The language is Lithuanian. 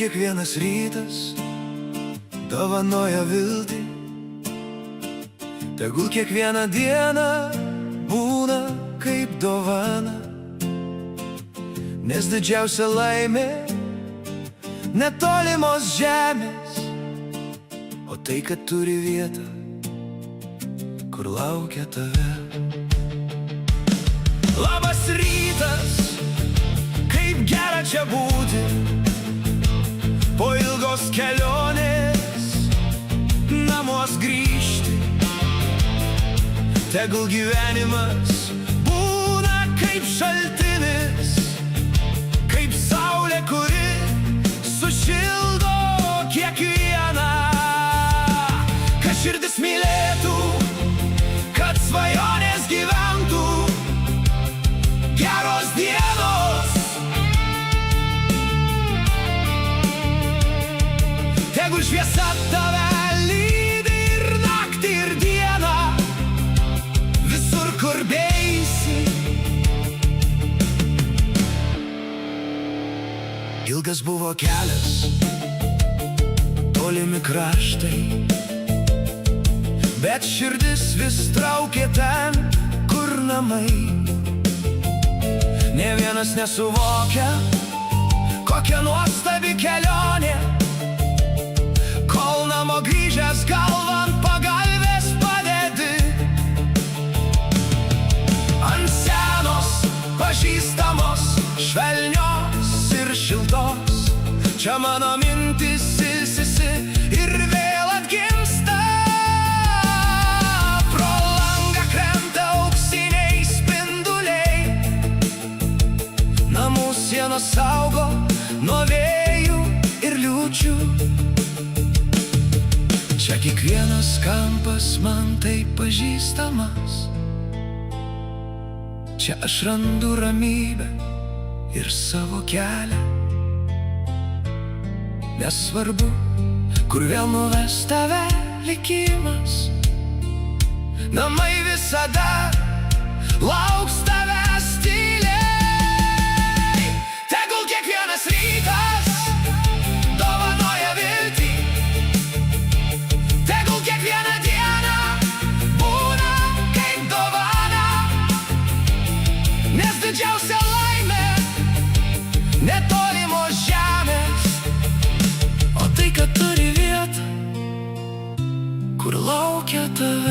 kiekvienas rytas dovanoja viltį, tegul kiekviena diena būna kaip dovana, nes didžiausia laimė netolimos žemės, o tai, kad turi vietą, kur laukia tave. Labas rytas, kaip gera čia būti, po ilgos kelionės namos grįžti. Tegul gyvenimas būna kaip šaltinis, kaip saulė, kuri sušildo kiekvieną. Kad širdis mylėtų, kad svajonės gyventų, geros dienos. Tegul šviesa tave lydi ir naktį, ir dieną, visur, kur beisi. Ilgas buvo kelias, tolimi kraštai, bet širdis vis traukė ten, kur namai. Nė vienas nesuvokia, kokia nuostabi kelionė, kol namo grįžęs galvant pagalvės padedi. Ant senos, pažįstamos, švelnios ir šiltos, čia mano mintis ilsisi ir vėl atgimsta. Pro langą krenta auksiniai spinduliai, namų sienos saugo nuo vėjų ir liūčių. Čia kiekvienas kampas man taip pažįstamas, čia aš randu ramybę ir savo kelią. Nesvarbu, kur vėl nuves tave likimas, namai visada lauks tavęs tyliai. Tegul kiekvienas rytas dovanoja viltį, tegul kiekviena diena būna kaip dovana, nes didžiausia laimė netolimos žemės, o tai, kad turi vietą, kur laukia tave.